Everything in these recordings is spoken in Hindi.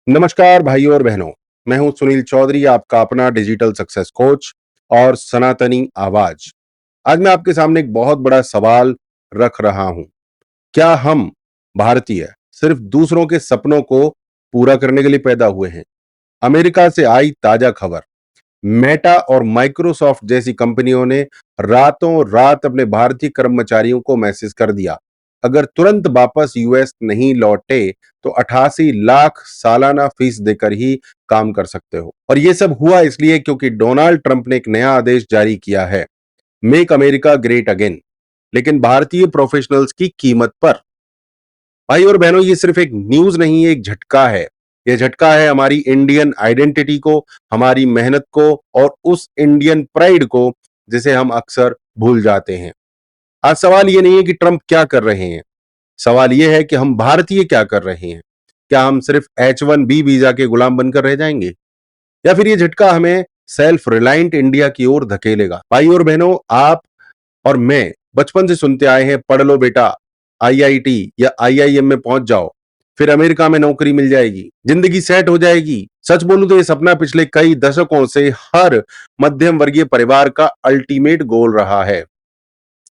नमस्कार भाइयों और बहनों। मैं हूं सुनील चौधरी, आपका अपना डिजिटल सक्सेस कोच और सनातनी आवाज। आज मैं आपके सामने एक बहुत बड़ा सवाल रख रहा हूं। क्या हम भारतीय सिर्फ दूसरों के सपनों को पूरा करने के लिए पैदा हुए हैं? अमेरिका से आई ताजा खबर। मेटा और माइक्रोसॉफ्ट जैसी कंपनियों ने रातों रात अपने भारतीय कर्मचारियों को मैसेज कर दिया, अगर तुरंत वापस यूएस नहीं लौटे तो 88 लाख सालाना फीस देकर ही काम कर सकते हो। और ये सब हुआ इसलिए क्योंकि डोनाल्ड ट्रंप ने एक नया आदेश जारी किया है, मेक अमेरिका ग्रेट अगेन, लेकिन भारतीय प्रोफेशनल्स की कीमत पर। भाई और बहनों, ये सिर्फ एक न्यूज नहीं है, एक झटका है। ये झटका है हमारी इंडियन आइडेंटिटी को, हमारी मेहनत को और उस इंडियन प्राइड को जिसे हम अक्सर भूल जाते हैं। आज सवाल ये नहीं है कि ट्रंप क्या कर रहे हैं, सवाल ये है कि हम भारतीय क्या कर रहे हैं। क्या हम सिर्फ H1B वीजा के गुलाम बनकर रह जाएंगे, या फिर ये झटका हमें सेल्फ रिलायंट इंडिया की ओर धकेलेगा? भाई और बहनों, आप और मैं बचपन से सुनते आए हैं, पढ़ लो बेटा, आईआईटी या आईआईएम में पहुंच जाओ, फिर अमेरिका में नौकरी मिल जाएगी, जिंदगी सेट हो जाएगी। सच बोलूं तो ये सपना पिछले कई दशकों से हर मध्यम वर्गीय परिवार का अल्टीमेट गोल रहा है।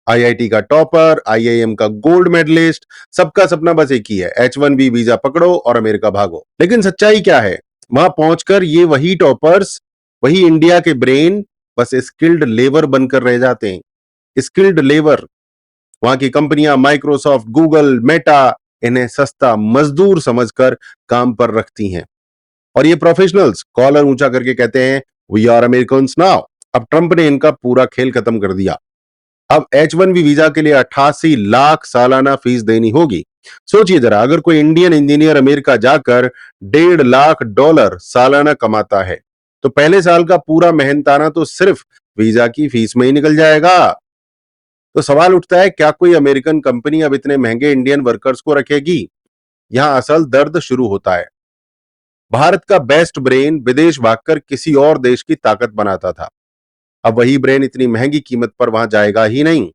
आईआईटी का टॉपर, आईआईएम का गोल्ड मेडलिस्ट, सबका सपना बस एक ही है, H1B वीजा पकड़ो और अमेरिका भागो। लेकिन सच्चाई क्या है? वहां पहुंचकर ये वही टॉपर्स, वही इंडिया के ब्रेन बस स्किल्ड लेबर बनकर रह जाते हैं। Skilled labour. वहां की कंपनियां माइक्रोसॉफ्ट, गूगल, मेटा इन्हें सस्ता मजदूर समझकर काम पर रखती हैं। और ये प्रोफेशनल्स कॉलर ऊंचा करके कहते हैं, वी आर अमेरिकन्स नाउ। अब ट्रंप ने इनका पूरा खेल खत्म कर दिया। अब H1B वीजा के लिए 88 लाख सालाना फीस देनी होगी। सोचिए जरा, अगर कोई इंडियन इंजीनियर अमेरिका जाकर $1.5 लाख सालाना कमाता है तो पहले साल का पूरा मेहनताना तो सिर्फ वीजा की फीस में ही निकल जाएगा। तो सवाल उठता है, क्या कोई अमेरिकन कंपनी अब इतने महंगे इंडियन वर्कर्स को रखेगी? यहां असल दर्द शुरू होता है। भारत का बेस्ट ब्रेन विदेश भागकर किसी और देश की ताकत बनाता था। अब वही ब्रेन इतनी महंगी कीमत पर वहां जाएगा ही नहीं।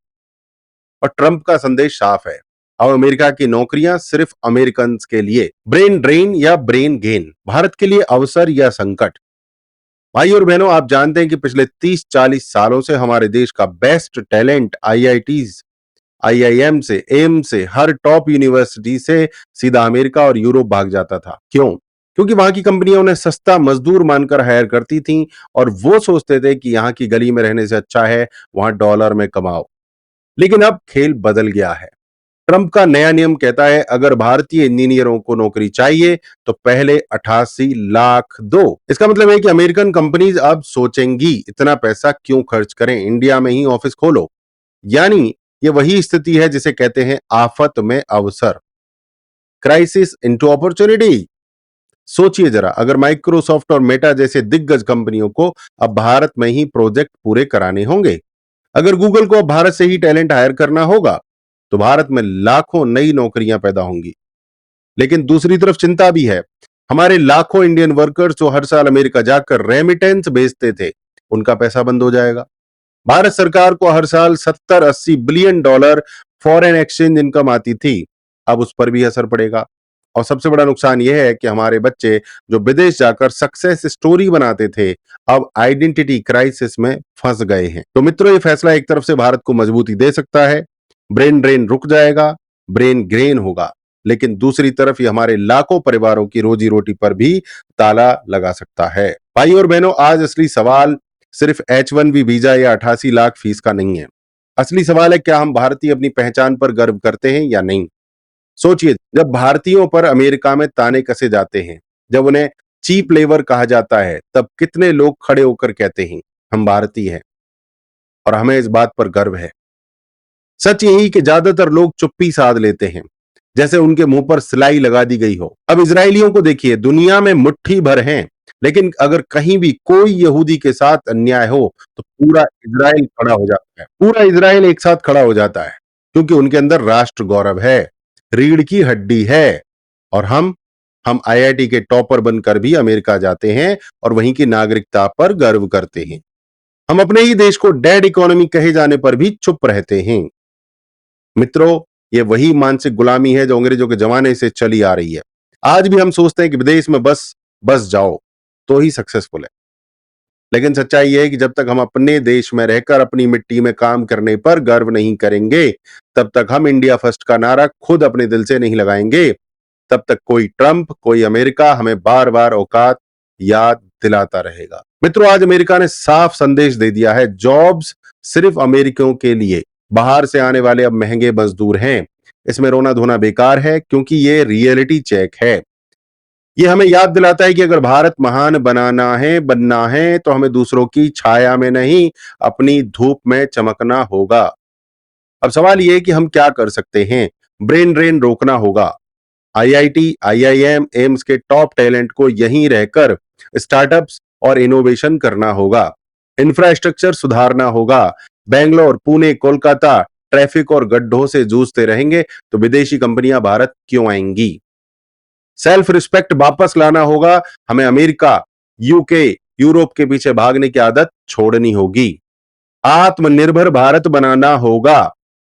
और ट्रंप का संदेश साफ है, अब अमेरिका की नौकरियां सिर्फ अमेरिकन के लिए। ब्रेन ड्रेन या ब्रेन गेन, भारत के लिए अवसर या संकट? भाई और बहनों, आप जानते हैं कि पिछले 30-40 सालों से हमारे देश का बेस्ट टैलेंट आईआईटीज, आईआईएम से, एम्स से, हर टॉप यूनिवर्सिटी से सीधा अमेरिका और यूरोप भाग जाता था। क्यों? क्योंकि वहां की कंपनियां उन्हें सस्ता मजदूर मानकर हायर करती थीं और वो सोचते थे कि यहां की गली में रहने से अच्छा है वहां डॉलर में कमाओ। लेकिन अब खेल बदल गया है। ट्रंप का नया नियम कहता है, अगर भारतीय इंजीनियरों को नौकरी चाहिए तो पहले 88 लाख दो। इसका मतलब है कि अमेरिकन कंपनीज अब सोचेंगी, इतना पैसा क्यों खर्च करें, इंडिया में ही ऑफिस खोलो। यानी ये वही स्थिति है जिसे कहते हैं आफत में अवसर, क्राइसिस इनटू अपॉर्चुनिटी। सोचिए जरा, अगर माइक्रोसॉफ्ट और मेटा जैसे दिग्गज कंपनियों को अब भारत में ही प्रोजेक्ट पूरे कराने होंगे, अगर गूगल को अब भारत से ही टैलेंट हायर करना होगा, तो भारत में लाखों नई नौकरियां पैदा होंगी। लेकिन दूसरी तरफ चिंता भी है। हमारे लाखों इंडियन वर्कर्स जो हर साल अमेरिका जाकर रेमिटेंस भेजते थे, उनका पैसा बंद हो जाएगा। भारत सरकार को हर साल 70-80 billion dollar foreign exchange income आती थी, अब उस पर भी असर पड़ेगा। और सबसे बड़ा नुकसान यह है कि हमारे बच्चे जो विदेश जाकर सक्सेस स्टोरी बनाते थे, अब आइडेंटिटी क्राइसिस में फंस गए हैं। तो मित्रों, ये फैसला एक तरफ से भारत को मजबूती दे सकता है, ब्रेन ड्रेन रुक जाएगा, ब्रेन ग्रेन होगा। लेकिन दूसरी तरफ ये हमारे लाखों परिवारों की रोजी रोटी पर भी ताला लगा सकता है। भाई और बहनों, आज असली सवाल सिर्फ H1B वीजा या 88 लाख फीस का नहीं है। असली सवाल है, क्या हम भारतीय अपनी पहचान पर गर्व करते हैं या नहीं? सोचिए, जब भारतीयों पर अमेरिका में ताने कसे जाते हैं, जब उन्हें चीप लेबर कहा जाता है, तब कितने लोग खड़े होकर कहते हैं, हम भारतीय हैं और हमें इस बात पर गर्व है। सच यही कि ज्यादातर लोग चुप्पी साध लेते हैं, जैसे उनके मुंह पर सिलाई लगा दी गई हो। अब इजरायलियों को देखिए, दुनिया में मुट्ठी भर हैं, लेकिन अगर कहीं भी कोई यहूदी के साथ अन्याय हो तो पूरा इजराइल खड़ा हो जाता है, पूरा इजराइल एक साथ खड़ा हो जाता है, क्योंकि उनके अंदर राष्ट्र गौरव है, रीढ़ की हड्डी है। और हम आईआईटी के टॉपर बनकर भी अमेरिका जाते हैं और वहीं की नागरिकता पर गर्व करते हैं। हम अपने ही देश को डेड इकोनॉमी कहे जाने पर भी चुप रहते हैं। मित्रों, ये वही मानसिक गुलामी है जो अंग्रेजों के जमाने से चली आ रही है। आज भी हम सोचते हैं कि विदेश में बस बस जाओ तो ही सक्सेसफुल है, लेकिन सच्चाई यह है कि जब तक हम अपने देश में रहकर अपनी मिट्टी में काम करने पर गर्व नहीं करेंगे, तब तक हम इंडिया फर्स्ट का नारा खुद अपने दिल से नहीं लगाएंगे, तब तक कोई ट्रंप, कोई अमेरिका हमें बार बार औकात याद दिलाता रहेगा। मित्रों, आज अमेरिका ने साफ संदेश दे दिया है, जॉब्स सिर्फ अमेरिकियों के लिए, बाहर से आने वाले अब महंगे मजदूर हैं। इसमें रोना धोना बेकार है, क्योंकि ये रियलिटी चेक है। ये हमें याद दिलाता है कि अगर भारत महान बनना है तो हमें दूसरों की छाया में नहीं, अपनी धूप में चमकना होगा। अब सवाल यह है कि हम क्या कर सकते हैं। ब्रेन ड्रेन रोकना होगा। आईआईटी, आईआईएम, एम्स के टॉप टैलेंट को यहीं रहकर स्टार्टअप्स और इनोवेशन करना होगा। इंफ्रास्ट्रक्चर सुधारना होगा। बेंगलोर, पुणे, कोलकाता ट्रैफिक और गड्ढों से जूझते रहेंगे तो विदेशी कंपनियां भारत क्यों आएंगी। सेल्फ रिस्पेक्ट वापस लाना होगा। हमें अमेरिका, यूके, यूरोप के पीछे भागने की आदत छोड़नी होगी। आत्मनिर्भर भारत बनाना होगा।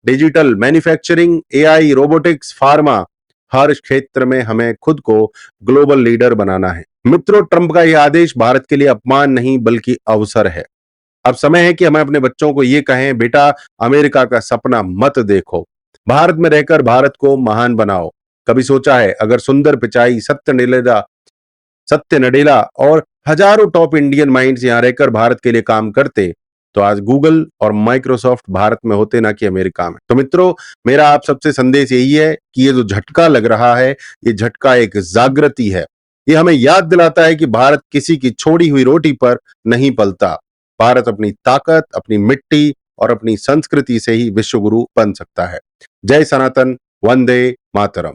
Digital, manufacturing, AI, robotics, pharma, हर क्षेत्र में हमें खुद को ग्लोबल लीडर बनाना है। मित्रों, ट्रंप का यह आदेश भारत के लिए अपमान नहीं बल्कि अवसर है। अब समय है कि हम अपने बच्चों को यह कहें, बेटा अमेरिका का सपना मत देखो, भारत में रहकर भारत को महान बनाओ। कभी सोचा है अगर सुंदर पिचाई, सत्य नडेला और हजारों टॉप इंडियन माइंड्स यहां रहकर भारत के लिए काम करते, तो आज गूगल और माइक्रोसॉफ्ट भारत में होते, ना कि अमेरिका में। तो मित्रों, मेरा आप सबसे संदेश यही है कि ये जो झटका लग रहा है, ये झटका एक जागृति है। ये हमें याद दिलाता है कि भारत किसी की छोड़ी हुई रोटी पर नहीं पलता। भारत अपनी ताकत, अपनी मिट्टी और अपनी संस्कृति से ही विश्व गुरु बन सकता है। जय सनातन, वंदे मातरम।